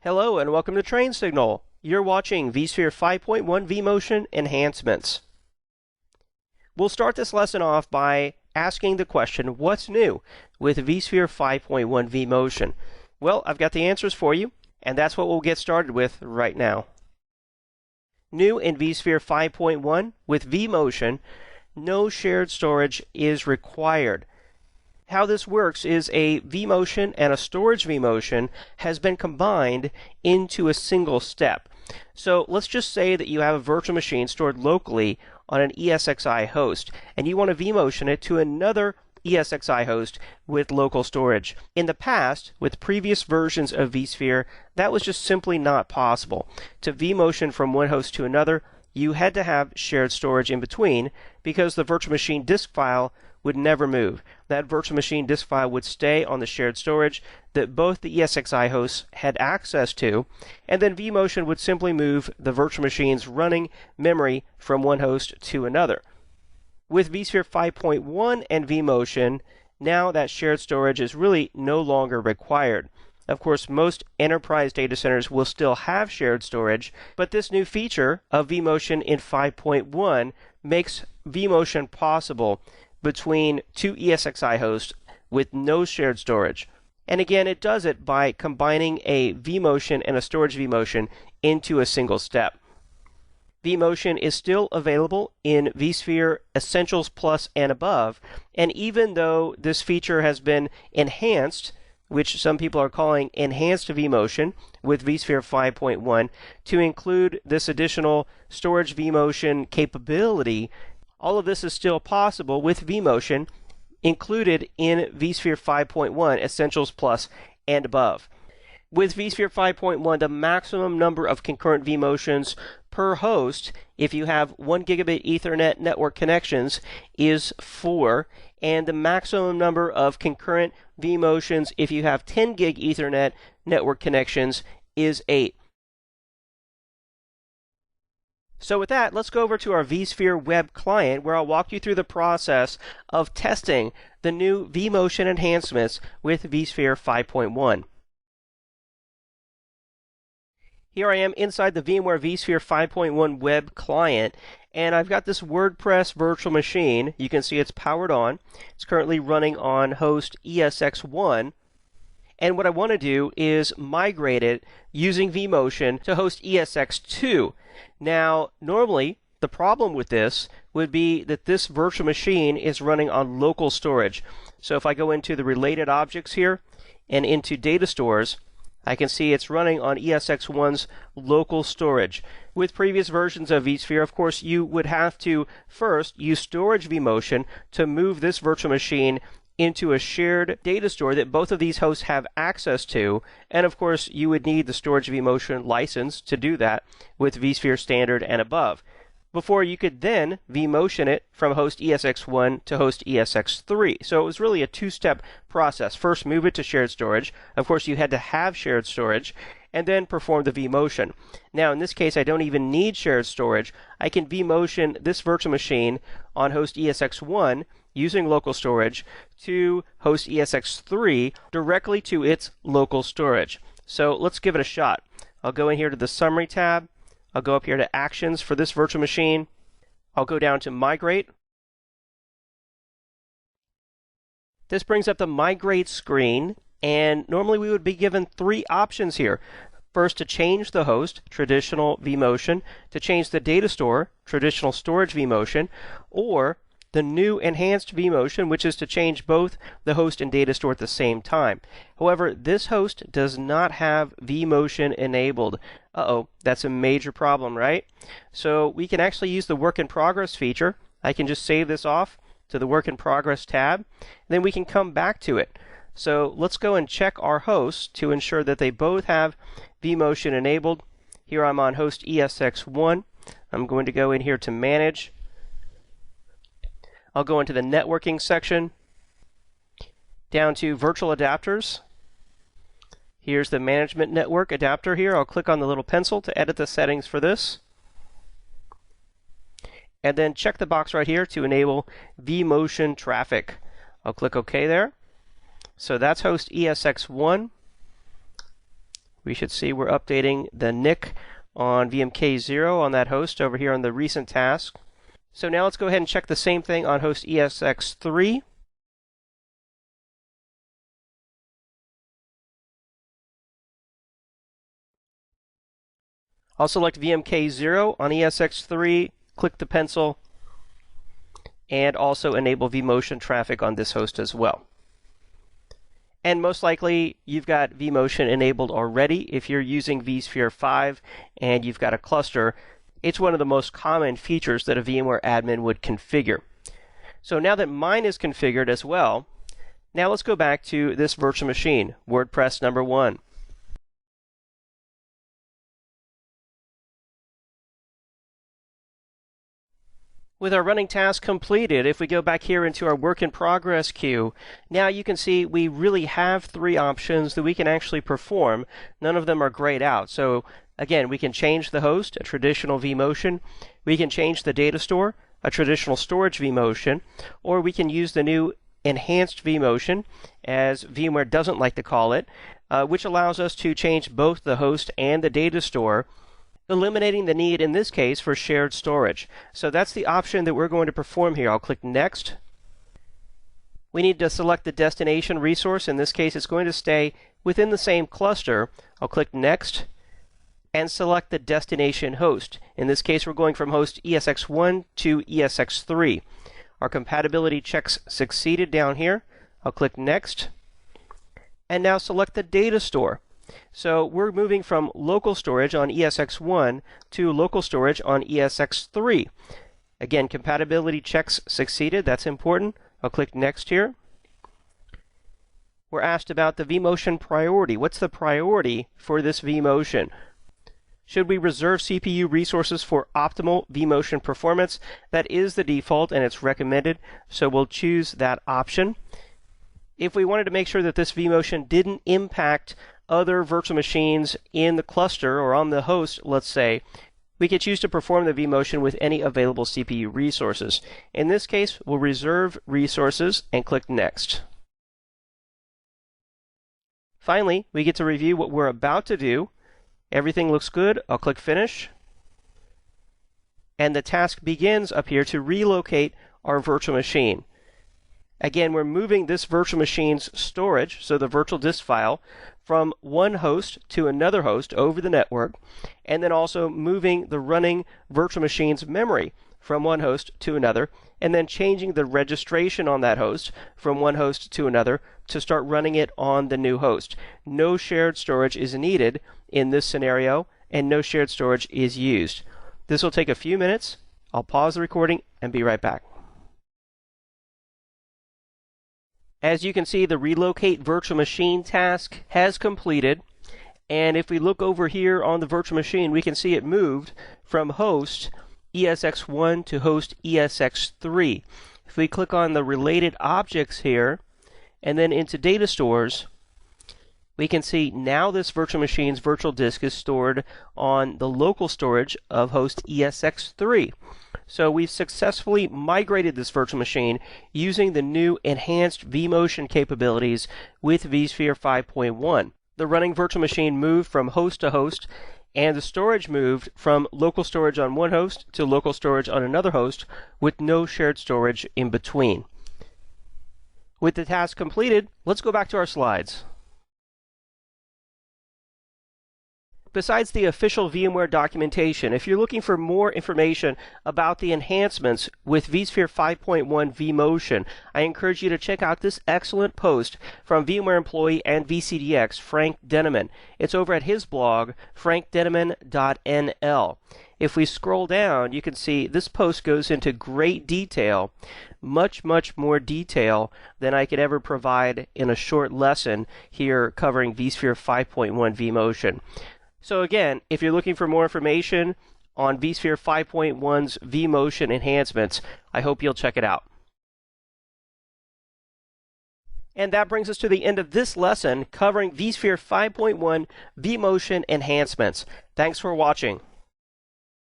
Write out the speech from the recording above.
Hello and welcome to Train Signal. You're watching vSphere 5.1 vMotion enhancements. We'll start this lesson off by asking the question, what's new with vSphere 5.1 vMotion? Well, I've got the answers for you, and that's what we'll get started with right now. New in vSphere 5.1 with vMotion, no shared storage is required. How this works is a vMotion and a storage vMotion has been combined into a single step. So let's just say that you have a virtual machine stored locally on an ESXi host, and you want to vMotion it to another ESXi host with local storage. In the past, with previous versions of vSphere, that was just simply not possible. To vMotion from one host to another, you had to have shared storage in between because the virtual machine disk file would never move. That virtual machine disk file would stay on the shared storage that both the ESXi hosts had access to, and then vMotion would simply move the virtual machine's running memory from one host to another. With vSphere 5.1 and vMotion, now that shared storage is really no longer required. Of course, most enterprise data centers will still have shared storage, but this new feature of vMotion in 5.1 makes vMotion possible between two ESXi hosts with no shared storage. And again, it does it by combining a vMotion and a storage vMotion into a single step. vMotion is still available in vSphere Essentials Plus and above, and even though this feature has been enhanced, which some people are calling enhanced vMotion with vSphere 5.1, to include this additional storage vMotion capability, all of this is still possible with vMotion included in vSphere 5.1 Essentials Plus and above. With vSphere 5.1, the maximum number of concurrent vMotions per host, if you have 1 gigabit Ethernet network connections, is 4, and the maximum number of concurrent vMotions if you have 10 gig Ethernet network connections is 8. So with that, let's go over to our vSphere web client where I'll walk you through the process of testing the new vMotion enhancements with vSphere 5.1. Here I am inside the VMware vSphere 5.1 web client, and I've got this WordPress virtual machine. You can see it's powered on. It's currently running on host ESX1. And what I want to do is migrate it using vMotion to host ESX2. Now, normally, the problem with this would be that this virtual machine is running on local storage. So if I go into the related objects here and into data stores, I can see it's running on ESX1's local storage. With previous versions of vSphere, of course, you would have to first use storage vMotion to move this virtual machine into a shared data store that both of these hosts have access to, and of course you would need the storage vMotion license to do that with vSphere Standard and above, before you could then vMotion it from host ESX1 to host ESX3. So it was really a two-step process. First, move it to shared storage. Of course, you had to have shared storage, and then perform the vMotion. Now, in this case, I don't even need shared storage. I can vMotion this virtual machine on host ESX1 using local storage to host ESX3 directly to its local storage. So let's give it a shot. I'll go in here to the Summary tab. I'll go up here to Actions for this virtual machine. I'll go down to Migrate. This brings up the Migrate screen, and normally we would be given 3 options here. First, to change the host, traditional vMotion, to change the data store, traditional storage vMotion, or the new enhanced vMotion, which is to change both the host and data store at the same time. However, this host does not have vMotion enabled. That's a major problem, right? So we can actually use the Work in Progress feature. I can just save this off to the Work in Progress tab, and then we can come back to it. So let's go and check our hosts to ensure that they both have vMotion enabled. Here I'm on host ESX1. I'm going to go in here to Manage. I'll go into the networking section, down to virtual adapters. Here's the management network adapter here. I'll click on the little pencil to edit the settings for this. And then check the box right here to enable vMotion traffic. I'll click OK there. So that's host ESX1. we should see we're updating the NIC on VMK0 on that host over here on the recent task. So now let's go ahead and check the same thing on host ESX3. I'll select VMK0 on ESX3, click the pencil, and also enable vMotion traffic on this host as well. And most likely, you've got vMotion enabled already. If you're using vSphere 5 and you've got a cluster, it's one of the most common features that a VMware admin would configure. So now that mine is configured as well, now let's go back to this virtual machine, WordPress number 1. With our running task completed, if we go back here into our work in progress queue, now you can see we really have 3 options that we can actually perform. None of them are grayed out. So again, we can change the host, a traditional vMotion. We can change the data store, a traditional storage vMotion, or we can use the new enhanced vMotion, as VMware doesn't like to call it, which allows us to change both the host and the data store, eliminating the need, in this case, for shared storage. So that's the option that we're going to perform here. I'll click Next. We need to select the destination resource. In this case, it's going to stay within the same cluster. I'll click Next and select the destination host. In this case, we're going from host ESX1 to ESX3. Our compatibility checks succeeded down here. I'll click Next and now select the data store. So we're moving from local storage on ESX1 to local storage on ESX3. Again, compatibility checks succeeded. That's important. I'll click Next here. We're asked about the vMotion priority. What's the priority for this vMotion? Should we reserve CPU resources for optimal vMotion performance? That is the default and it's recommended, so we'll choose that option. If we wanted to make sure that this vMotion didn't impact other virtual machines in the cluster or on the host, let's say, we could choose to perform the vMotion with any available CPU resources. In this case, we'll reserve resources and click Next. Finally, we get to review what we're about to do. Everything looks good. I'll click Finish. And the task begins up here to relocate our virtual machine. Again, we're moving this virtual machine's storage, so the virtual disk file, from one host to another host over the network, and then also moving the running virtual machine's memory from one host to another, and then changing the registration on that host from one host to another to start running it on the new host. No shared storage is needed in this scenario, and no shared storage is used. This will take a few minutes. I'll pause the recording and be right back. As you can see, the relocate virtual machine task has completed. And if we look over here on the virtual machine, we can see it moved from host ESX1 to host ESX3. If we click on the related objects here, and then into data stores, we can see now this virtual machine's virtual disk is stored on the local storage of host ESX3. So we've successfully migrated this virtual machine using the new enhanced vMotion capabilities with vSphere 5.1. The running virtual machine moved from host to host, and the storage moved from local storage on one host to local storage on another host with no shared storage in between. With the task completed, let's go back to our slides. Besides the official VMware documentation, if you're looking for more information about the enhancements with vSphere 5.1 vMotion, I encourage you to check out this excellent post from VMware employee and VCDX, Frank Denneman. It's over at his blog, frankdenneman.nl. If we scroll down, you can see this post goes into great detail, much more detail than I could ever provide in a short lesson here covering vSphere 5.1 vMotion. So again, if you're looking for more information on vSphere 5.1's vMotion enhancements, I hope you'll check it out. And that brings us to the end of this lesson covering vSphere 5.1 vMotion enhancements. Thanks for watching.